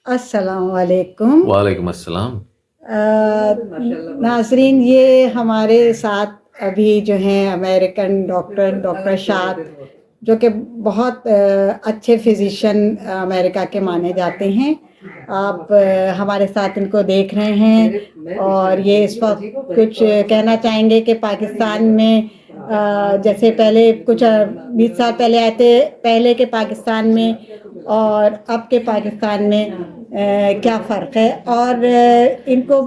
السلام علیکم. وعلیکم السلام. ناظرین، یہ ہمارے ساتھ ابھی جو ہیں امریکن ڈاکٹر شاد، جو کہ بہت اچھے فزیشین امریکہ کے مانے جاتے ہیں. آپ ہمارے ساتھ ان کو دیکھ رہے ہیں، اور یہ اس وقت کچھ کہنا چاہیں گے کہ پاکستان میں جیسے پہلے کچھ 20 سال پہلے آئے تھے، پہلے کے پاکستان میں اور اب کے پاکستان میں کیا فرق ہے، اور ان کو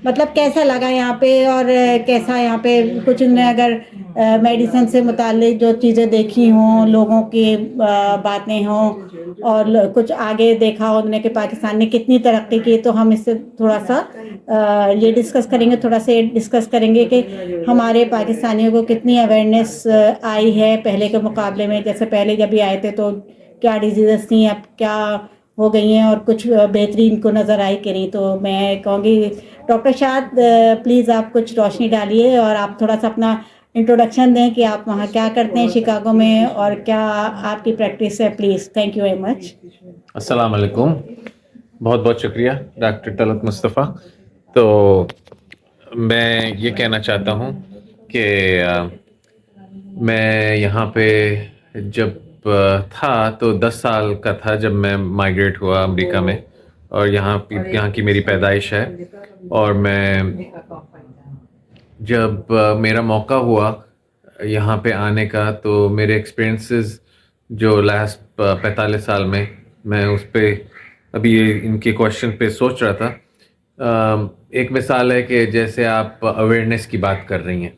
مطلب کیسا لگا یہاں پہ، اور کیسا یہاں پہ کچھ نے اگر میڈیسن سے متعلق جو چیزیں دیکھی ہوں، لوگوں کی باتیں ہوں، اور کچھ آگے دیکھا ہو انہوں نے کہ پاکستان نے کتنی ترقی کی، تو ہم اس سے تھوڑا سا یہ ڈسکس کریں گے کہ ہمارے پاکستانیوں کو کتنی اویئرنیس آئی ہے پہلے کے مقابلے میں. جیسے پہلے جب بھی آئے تھے تو کیا ڈیزیزز تھیں، اب کیا ہو گئی ہیں، اور کچھ بہترین کو نظر آئی کہ نہیں. تو میں کہوں گی ڈاکٹر شاد پلیز آپ کچھ روشنی ڈالیے، اور آپ تھوڑا سا اپنا انٹروڈکشن دیں کہ آپ وہاں کیا کرتے ہیں شکاگو میں، اور کیا آپ کی پریکٹس ہے. Please, thank you very much. السلام علیکم. بہت بہت شکریہ ڈاکٹر طلعت مصطفیٰ. تو میں یہ کہنا چاہتا ہوں کہ میں یہاں پہ جب تھا تو 10 سال کا تھا جب میں مائیگریٹ ہوا امریکہ میں، اور یہاں کی میری پیدائش ہے. اور میں جب میرا موقع ہوا یہاں پہ آنے کا، تو میرے ایکسپیرینسز جو لاسٹ 45 سال میں اس پہ ابھی ان کے کوشچن پہ سوچ رہا تھا. ایک مثال ہے کہ جیسے آپ اویئرنیس کی بات کر رہی ہیں،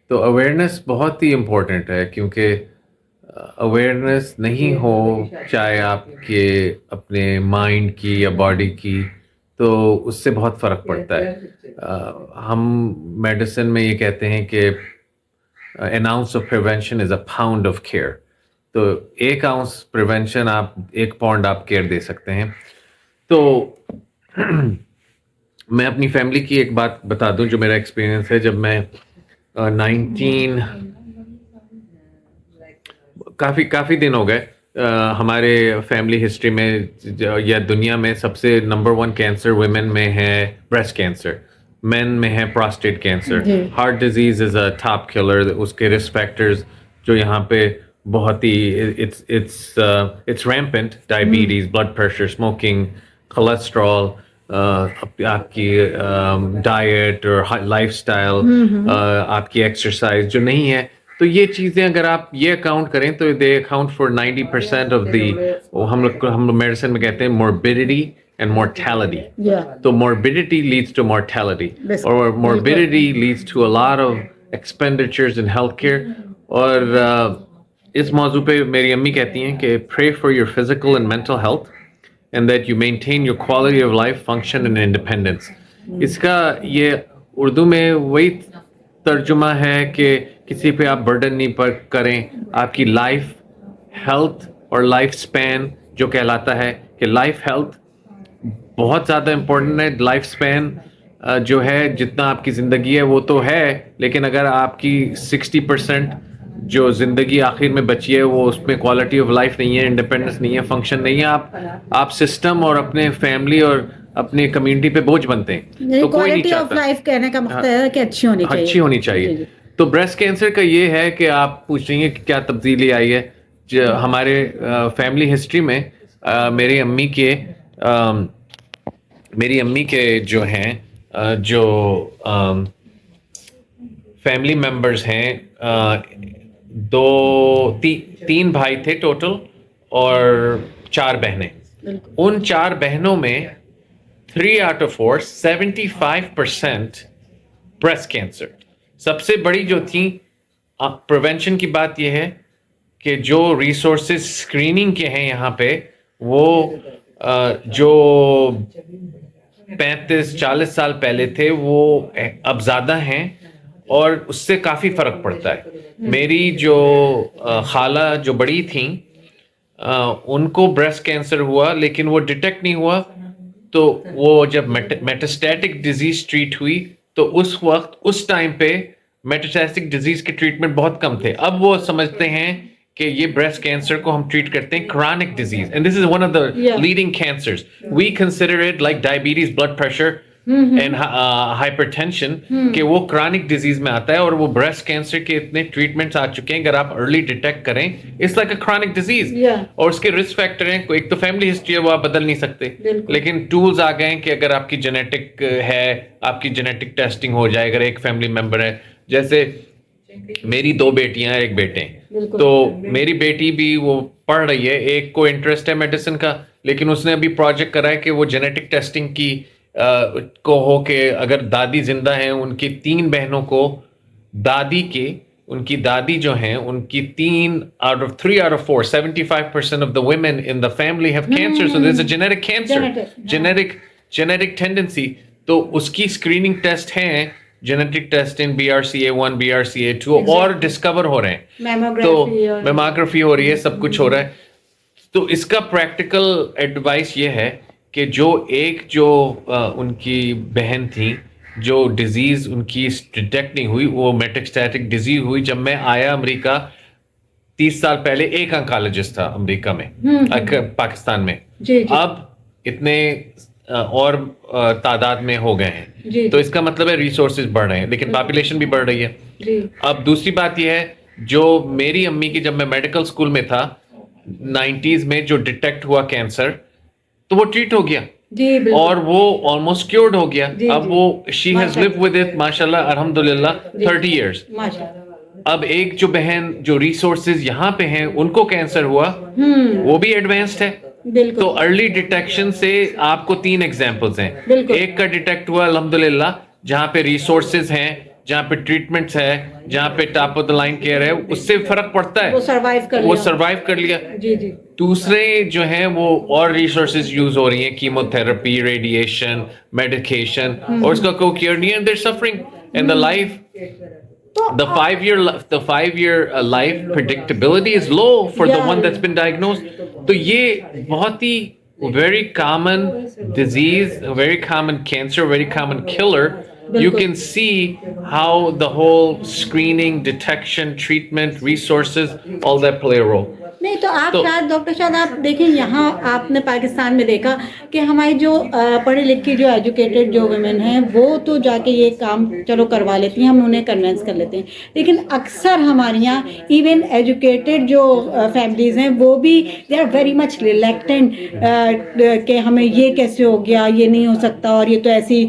تو اویئرنیس بہت ہی امپورٹنٹ ہے، کیونکہ اویئرنیس نہیں ہو چاہے آپ کے اپنے مائنڈ کی یا باڈی کی، تو اس سے بہت فرق پڑتا ہے. ہم میڈیسن میں یہ کہتے ہیں کہ an ounce of prevention is a pound of care. تو 1 ounce پریونشن آپ 1 پاؤنڈ آپ کیئر دے سکتے ہیں. تو میں اپنی فیملی کی ایک بات بتا دوں جو میرا ایکسپیرینس ہے. جب میں کافی دن ہو گئے ہمارے فیملی ہسٹری میں یا دنیا میں سب سے نمبر 1 کینسر ویمن میں ہے بریسٹ کینسر، مین میں ہے prostate cancer. Heart disease is a top killer. اس کے رسک فیکٹرز جو یہاں پہ بہت ہی it's rampant: diabetes, blood pressure, smoking, cholesterol, آپ کی ڈائٹ اور لائف اسٹائل، آپ کی ایکسرسائز جو نہیں ہے. تو یہ چیزیں اگر آپ یہ اکاؤنٹ کریں تو دے اکاؤنٹ فار 90% آف دی، ہم لوگ میڈیسن میں کہتے ہیں موربیڈیٹی اینڈ مورٹیلٹی. تو موربیڈیٹی لیڈس ٹو مورٹیلٹی، اور morbidity leads to a lot of expenditures in health care. اور اس موضوع پہ میری امی کہتی ہیں کہ pray for your physical and mental health and that you maintain your quality of life, function and independence. اس کا یہ اردو میں وہی ترجمہ ہے کہ کسی پہ آپ برڈن نہیں پر کریں. آپ کی لائف ہیلتھ اور لائف سپین جو کہلاتا ہے کہ لائف ہیلتھ بہت زیادہ امپورٹنٹ ہے. لائف سپین جو ہے جتنا آپ کی زندگی ہے وہ تو ہے، لیکن اگر آپ کی 60% جو زندگی آخر میں بچی ہے وہ اس میں کوالٹی آف لائف نہیں ہے، انڈیپینڈنس نہیں ہے، فنکشن نہیں ہے، آپ سسٹم اور اپنے فیملی اور اپنے کمیونٹی پہ بوجھ بنتے ہیں. تو کوئی نہیں چاہتا. لائف کہنے کا مقصد ہے کہ اچھی ہونی چاہیے. تو بریسٹ کینسر کا یہ ہے کہ آپ پوچھ رہی ہیں کہ کیا تبدیلی آئی ہے. ہمارے فیملی ہسٹری میں میری امی کے جو ہیں جو فیملی ممبرز ہیں، 3 بھائی تھے ٹوٹل اور 4 بہنیں. ان 4 بہنوں میں 3 out of 4 75% بریسٹ کینسر. سب سے بڑی جو تھیں پریونشن کی بات یہ ہے کہ جو ریسورسز اسکریننگ کے ہیں یہاں پہ وہ جو 35-40 سال پہلے تھے وہ اب زیادہ ہیں، اور اس سے کافی فرق پڑتا ہے. میری جو خالہ جو بڑی تھیں ان کو بریسٹ کینسر ہوا، لیکن وہ ڈیٹیکٹ نہیں ہوا. تو وہ جب میٹاسٹیٹک ڈیزیز ٹریٹ ہوئی تو اس ٹائم پہ میٹاسٹیٹک ڈیزیز کے ٹریٹمنٹ بہت کم تھے. اب وہ سمجھتے ہیں کہ یہ بریسٹ کینسر کو ہم ٹریٹ کرتے ہیں chronic disease and this is one of the leading cancers we consider it like diabetes blood pressure and hypertension کہ وہ کرونک ڈیزیز میں آتا ہے اور وہ بریسٹ کینسر کے اتنے ٹریٹمنٹس آ چکے ہیں اگر آپ ارلی ڈیٹیکٹ کریں it's like a chronic disease اور اس کے رسک فیکٹر ہیں ایک تو فیملی ہسٹری ہے وہ آپ بدل نہیں سکتے لیکن ٹولز آ گئے ہیں کہ اگر آپ کی جینیٹک ہے آپ کی جینیٹک ٹیسٹنگ ہو جائے اگر ایک فیملی ممبر ہے جیسے میری 2 بیٹیاں ہیں 1 بیٹے ہیں تو میری بیٹی بھی وہ پڑھ رہی ہے ایک کو انٹرسٹ ہے میڈیسن کا لیکن اس نے ابھی پروجیکٹ کرا ہے کہ وہ جینیٹک ٹیسٹنگ کی کو ہو کہ اگر دادی زندہ ہیں ان کی 3 بہنوں کو دادی کے ان کی دادی جو ہیں ان کی 3 out of 3 out of 4 75% of the women in the family have cancer so there's a genetic cancer genetic tendency تو اس کی اسکریننگ ٹیسٹ ہیں جینیٹک ٹیسٹ ان BRCA1 BRCA2 اور ڈسکور ہو رہے ہیں تو میموگرافی ہو رہی ہے سب کچھ ہو رہا ہے تو اس کا پریکٹیکل ایڈوائس یہ ہے کہ جو ان کی بہن تھی جو ڈیزیز ان کی ڈیٹیکٹ نہیں ہوئی وہ میٹاسٹیٹک ڈیزیز ہوئی جب میں آیا امریکہ 30 سال پہلے ایک آنکالوجسٹ تھا امریکہ میں پاکستان میں اب اتنے اور تعداد میں ہو گئے ہیں تو اس کا مطلب ہے ریسورسز بڑھ رہے ہیں لیکن پاپولیشن بھی بڑھ رہی ہے اب دوسری بات یہ ہے جو میری امی کی جب میں میڈیکل اسکول میں تھا 90s میں جو ڈیٹیکٹ ہوا کینسر تو وہ ٹریٹ ہو گیا اور وہ آلموسٹ کیورڈ ہو گیا اب وہ she has lived with it ماشاءاللہ الحمدللہ 30 ایئرس اب ایک جو بہن جو ریسورسز یہاں پہ ہیں ان کو کینسر ہوا وہ بھی ایڈوانسڈ ہے تو ارلی ڈیٹیکشن سے آپ کو 3 ایگزامپلز ہیں ایک کا ڈیٹیکٹ ہوا الحمدللہ جہاں پہ ریسورسز ہیں جہاں پہ ٹریٹمنٹس ہے جہاں پہ top of the line care ہے اس سے فرق پڑتا ہے وہ سروائیو کر لیا دوسرے جو ہیں وہ اور ریسورسز یوز ہو رہی ہیں کیمو تھراپی ریڈیشن میڈیکیشن اور اس کا کوئی کیئر نہیں ہے there suffering and the life the 5-year life predictability is low for the one that's been diagnosed تو یہ بہت ہی very common disease very common cancer very common killer you can see how the whole screening detection treatment resources all that play a role نہیں تو آپ شاید doctor شاید آپ دیکھیں یہاں آپ نے پاکستان میں دیکھا کہ ہماری جو پڑھی لکھی جو ایجوکیٹڈ جو ویمن ہیں وہ تو جا کے یہ کام چلو کروا لیتی ہیں ہم انہیں کنوینس کر لیتے ہیں لیکن اکثر ہمارے یہاں ایون ایجوکیٹڈ جو فیملیز ہیں وہ بھی they are very much reluctant کہ ہمیں یہ کیسے ہو گیا یہ نہیں ہو سکتا اور یہ تو ایسی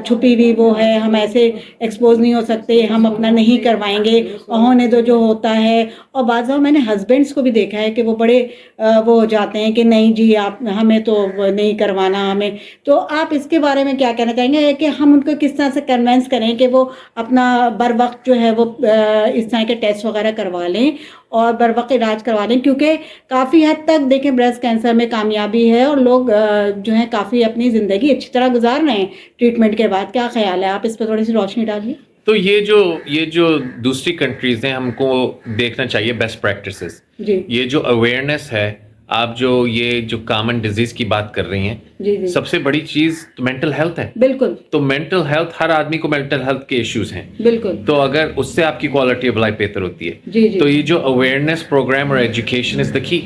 چھپی ہوئی وہ ہے ہم ایسے ایکسپوز نہیں ہو سکتے ہم اپنا نہیں کروائیں گے ہونے دو جو ہوتا ہے اور بعض دفعہ میں نے ہسبینڈس کو بھی دیکھا ہے کہ وہ بڑے وہ ہو جاتے ہیں کہ نہیں جی آپ ہمیں تو نہیں کروانا ہمیں تو آپ اس کے بارے میں کیا کہنا چاہیں گے کہ ہم ان کو کس طرح سے کنوینس کریں کہ وہ اپنا بر وقت جو ہے وہ اس طرح کے ٹیسٹ وغیرہ کروا لیں اور بر وقت علاج کروا لیں کیونکہ کافی حد تک دیکھیں بریسٹ کینسر میں کامیابی ہے اور لوگ جو ہیں کافی اپنی زندگی اچھی طرح گزار رہے ہیں ٹریٹمنٹ کے بعد کیا خیال ہے آپ اس پہ تھوڑی سی روشنی ڈالیے تو یہ جو دوسری کنٹریز ہیں ہم کو دیکھنا چاہیے بیسٹ پریکٹسز یہ جو اویئرنیس ہے آپ جو کامن ڈیزیز کی بات کر رہی ہیں سب سے بڑی چیز تو مینٹل ہیلتھ ہے بالکل تو مینٹل ہیلتھ ہر آدمی کو مینٹل ہیلتھ کے ایشوز ہیں بالکل تو اگر اس سے آپ کی کوالٹی آف لائف بہتر ہوتی ہے تو یہ جو اویئرنیس پروگرام اور ایجوکیشن از دا کی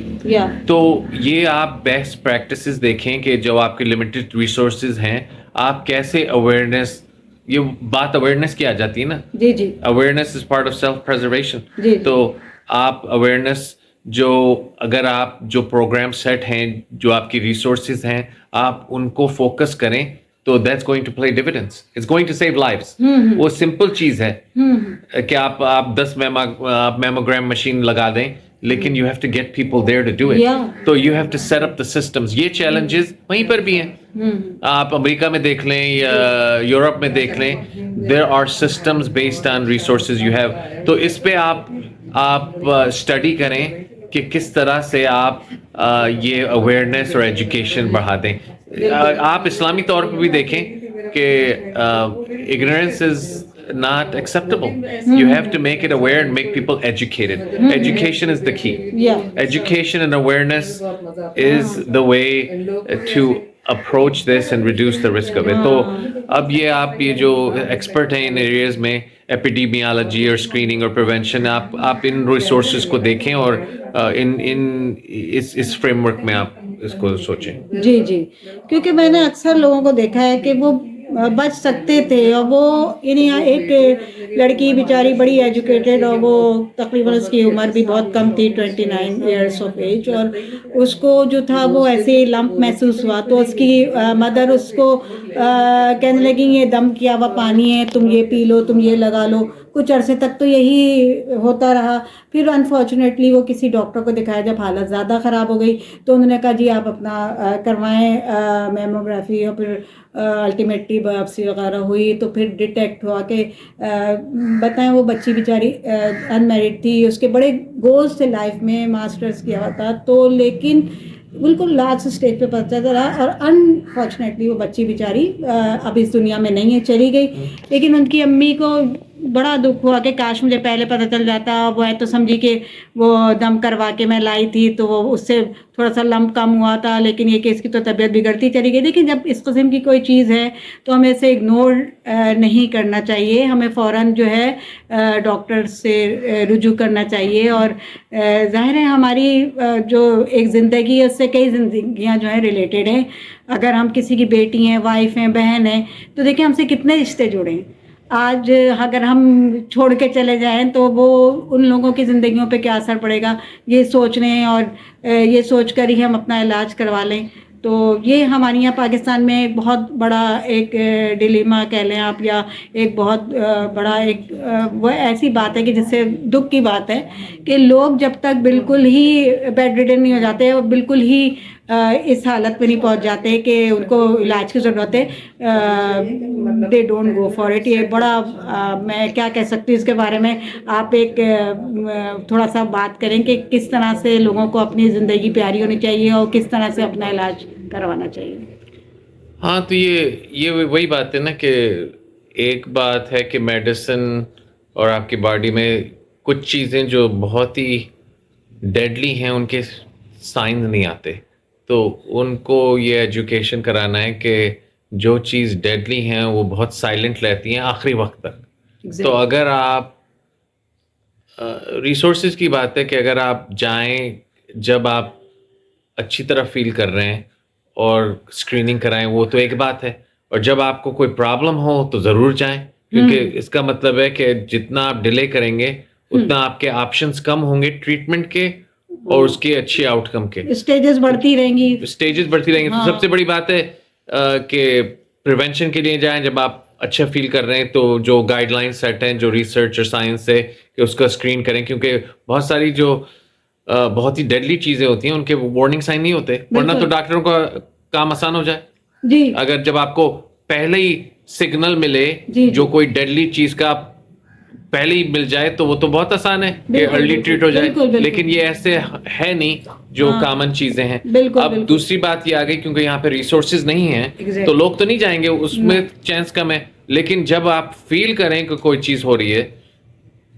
تو یہ آپ بیسٹ پریکٹسز دیکھیں کہ جو آپ کے لمیٹڈ ریسورسز ہیں آپ کیسے اویئرنیس یہ بات اویئرنیس کی آ جاتی ہے نا awareness is part of self preservation تو آپ اویئرنیس جو اگر آپ جو پروگرام سیٹ ہیں جو آپ کی ریسورسز ہیں آپ ان کو فوکس کریں تو that's going to play dividends it's going to save lives وہ سمپل چیز ہے کہ آپ 10 میموگرام مشین لگا دیں لیکن you have to get people there to do it تو you have to set up the systems یہ چیلنجز وہیں پر بھی ہیں آپ امریکہ میں دیکھ لیں یا یورپ میں دیکھ لیں there are systems based on resources you have تو اس پہ آپ اسٹڈی کریں کہ کس طرح سے آپ یہ اویئرنیس اور ایجوکیشن بڑھا دیں آپ اسلامی طور پہ بھی دیکھیں کہ ignorance is not acceptable. You have to make it aware and make people educated. Education is the key. Education and awareness is the way to approach this and reduce the risk of it. تو اب یہ آپ یہ جو expert ہیں ان areas میں ایپیڈیمیالوجی اور screening اور پریونشن, آپ ان ریسورسز کو دیکھیں اور اس فریم ورک میں آپ اس کو سوچیں. جی جی, کیونکہ میں نے اکثر لوگوں کو دیکھا ہے کہ وہ بچ سکتے تھے, اور وہ یعنی ایک لڑکی بیچاری بڑی ایجوکیٹڈ, اور وہ تقریباً اس کی عمر بھی بہت کم تھی, 29 ایئرس آف ایج, اور اس کو جو تھا وہ ایسے ہی لمپ محسوس ہوا, تو اس کی مدر اس کو کہنے لگی یہ دم کیا ہوا پانی ہے, تم یہ پی لو, تم یہ لگا لو. کچھ عرصے تک تو یہی ہوتا رہا. پھر انفارچونیٹلی وہ کسی ڈاکٹر کو دکھایا, جب حالت زیادہ خراب ہو گئی تو انہوں نے کہا جی آپ اپنا کروائیں میموگرافی, اور پھر الٹیمیٹلی بایوپسی وغیرہ ہوئی, تو پھر ڈیٹیکٹ ہوا کہ بتائیں وہ بچی بیچاری ان میرڈ تھی, اس کے بڑے گولز تھے لائف میں, ماسٹرز کیا ہوا تھا, تو لیکن بالکل لاسٹ اسٹیج پہ پہنچا رہا, اور انفارچونیٹلی وہ بچی بیچاری اب اس دنیا میں نہیں ہے, چلی گئی. لیکن ان کی امی کو بڑا دکھ ہوا کہ کاش مجھے پہلے پتہ چل جاتا. وہ ہے تو سمجھی کہ وہ دم کروا کے میں لائی تھی, تو وہ اس سے تھوڑا سا لمپ کم ہوا تھا, لیکن یہ کہ اس کی تو طبیعت بگڑتی چلی گئی. لیکن جب اس قسم کی کوئی چیز ہے تو ہمیں اسے اگنور نہیں کرنا چاہیے, ہمیں فوراً جو ہے ڈاکٹر سے رجوع کرنا چاہیے. اور ظاہر ہے ہماری جو ایک زندگی ہے اس سے کئی زندگیاں جو ہیں ریلیٹڈ ہیں. اگر ہم کسی کی بیٹی ہیں, وائف ہیں, بہن ہیں, تو دیکھیں ہم سے کتنے رشتے جڑے ہیں. آج اگر ہم چھوڑ کے چلے جائیں تو وہ ان لوگوں کی زندگیوں پہ کیا اثر پڑے گا, یہ سوچ لیں, اور یہ سوچ کر ہی ہم اپنا علاج کروا لیں. تو یہ ہمارے یہاں پاکستان میں ایک بہت بڑا ایک ڈیلیما کہہ لیں آپ, یا ایک بہت بڑا ایک وہ ایسی بات ہے کہ جس سے دکھ کی بات ہے کہ لوگ جب تک بالکل ہی بیڈ ریڈن نہیں ہو جاتے, بالکل ہی اس حالت پہ نہیں پہنچ جاتے کہ ان کو علاج کی ضرورت ہے, they don't go for it. یہ بڑا میں کیا کہہ سکتی ہوں اس کے بارے میں, آپ ایک تھوڑا سا بات کریں کہ کس طرح سے لوگوں کو اپنی زندگی پیاری ہونی چاہیے اور کس طرح سے اپنا علاج کروانا چاہیے. ہاں, تو یہ وہی بات ہے نا کہ ایک بات ہے کہ میڈیسن اور آپ کی باڈی میں کچھ چیزیں جو بہت ہی ڈیڈلی ہیں ان کے سائنز نہیں آتے, تو ان کو یہ ایجوکیشن کرانا ہے کہ جو چیز ڈیڈلی ہیں وہ بہت سائلنٹ رہتی ہیں آخری وقت تک. تو اگر آپ ریسورسز کی بات ہے کہ اگر آپ جائیں جب آپ اچھی طرح فیل کر رہے ہیں اور اسکریننگ کرائیں, وہ تو ایک بات ہے, اور جب آپ کو کوئی پرابلم ہو تو ضرور جائیں, کیونکہ اس کا مطلب ہے کہ جتنا آپ ڈیلے کریں گے اتنا آپ کے آپشنس کم ہوں گے ٹریٹمنٹ کے اور اس کے اچھے آؤٹ کم کے. اسٹیجز بڑھتی رہیں گی. تو سب سے بڑی بات ہے کہ پریونشن کے لیے جائیں جب آپ اچھا فیل کر رہے ہیں, تو جو گائیڈ لائن سیٹ ہیں جو ریسرچ اور سائنس سے کہ اس کا اسکرین کریں, کیونکہ بہت ساری جو بہت ہی ڈیڈلی چیزیں ہوتی ہیں ان کے وارننگ سائن نہیں ہوتے, ورنہ تو ڈاکٹروں کا کام آسان ہو جائے. جی, اگر جب آپ کو پہلے ہی سگنل ملے جو کوئی ڈیڈلی چیز کا پہلے ہی مل جائے تو وہ تو بہت آسان ہے کہ ارلی ٹریٹ ہو جائے, لیکن یہ ایسے ہے نہیں جو کامن چیزیں ہیں. اب دوسری بات یہ آ گئی کیونکہ یہاں پہ ریسورسز نہیں ہیں تو لوگ تو نہیں جائیں گے, اس میں چانس کم ہے. لیکن جب آپ فیل کریں کہ کوئی چیز ہو رہی ہے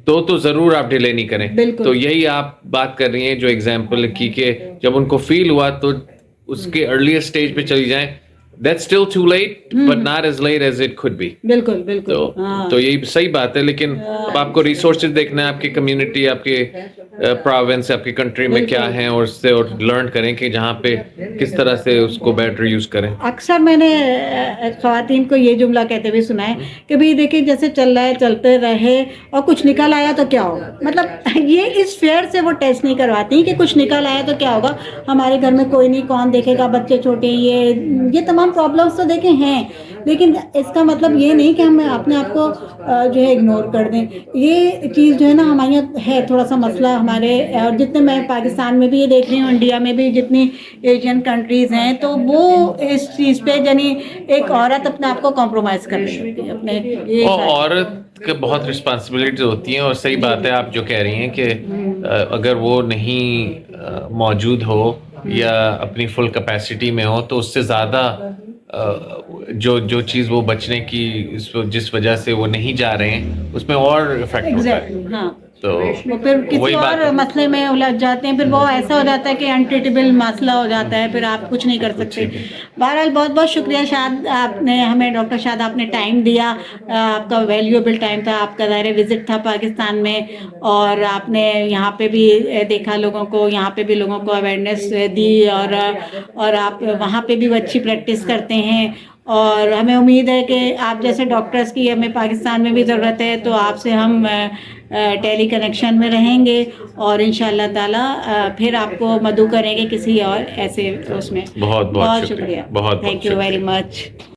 تو ضرور آپ ڈیلے نہیں کریں. تو یہی آپ بات کر رہی ہیں جو ایگزامپل کی کہ جب ان کو فیل ہوا تو اس کے ارلیئر اسٹیج پہ چلی جائیں. That's still too late, but not as late as it could be. بالکل بالکل. تو یہی صحیح بات ہے, لیکن اب آپ کو ریسورسز دیکھنا ہے, آپ کی کمیونٹی, آپ کے پروونس, آپ کی کنٹری میں کیا ہیں, اور اس سے اور لرن کریں کہ جہاں پہ کس طرح سے اس کو بیٹر یوز کریں. اکثر میں نے خواتین کو یہ جملہ کہتے ہوئے سنا ہے کہ بھئی دیکھیں جیسے چل رہا ہے چلتے رہے, اور کچھ نکل آیا تو کیا ہوگا. مطلب یہ اس فیئر سے وہ ٹیسٹ نہیں کرواتی کہ کچھ نکل آیا تو کیا ہوگا, ہمارے گھر میں کوئی نہیں, کون دیکھے گا, بچے چھوٹے, یہ تمام پرابلمس تو دیکھیں ہیں, لیکن اس کا مطلب یہ نہیں کہ ہم اپنے آپ کو جو ہے اگنور کر دیں. یہ چیز جو ہے نا ہمارے یہاں ہے تھوڑا سا مسئلہ ہمارے, اور جتنے میں پاکستان میں بھی یہ دیکھ رہی ہوں, انڈیا میں بھی جتنی ایشین کنٹریز ہیں, تو وہ اس چیز پہ یعنی ایک عورت اپنے آپ کو کمپرومائز کر رہی ہوتی ہے اپنے. عورت کے بہت رسپانسبلٹیز ہوتی ہیں, اور صحیح بات ہے آپ جو کہہ رہی ہیں کہ اگر وہ نہیں موجود ہو یا اپنی فل کیپیسٹی میں ہو تو اس سے زیادہ جو چیز وہ بچنے کی جس وجہ سے وہ نہیں جا رہے ہیں اس میں اور افیکٹ ہوتا ہے. تو وہ پھر کسی وہی اور بات مسئلے میں الجھ جاتے ہیں، پھر وہ ایسا ہو جاتا ہے کہ انٹریٹیبل مسئلہ ہو جاتا ہے، پھر آپ کچھ نہیں کر سکتے. بہرحال بہت بہت شکریہ شاد، آپ نے ہمیں ڈاکٹر شاد آپ نے ٹائم دیا، آپ کا ویلیوبل ٹائم تھا، آپ کا ظاہر وزٹ تھا پاکستان میں، اور آپ نے یہاں پہ بھی دیکھا لوگوں کو، یہاں پہ بھی لوگوں کو اویئرنیس دی، اور آپ وہاں پہ بھی اچھی پریکٹس کرتے ہیں. اور ہمیں امید ہے کہ آپ جیسے ڈاکٹرز کی ہمیں پاکستان میں بھی ضرورت ہے، تو آپ سے ہم ٹیلی کنیکشن میں رہیں گے، اور ان شاء اللہ تعالیٰ پھر آپ کو مدعو کریں گے کسی اور ایسے اس میں. بہت بہت شکریہ. بہت تھینک یو ویری شکریہ. مچ.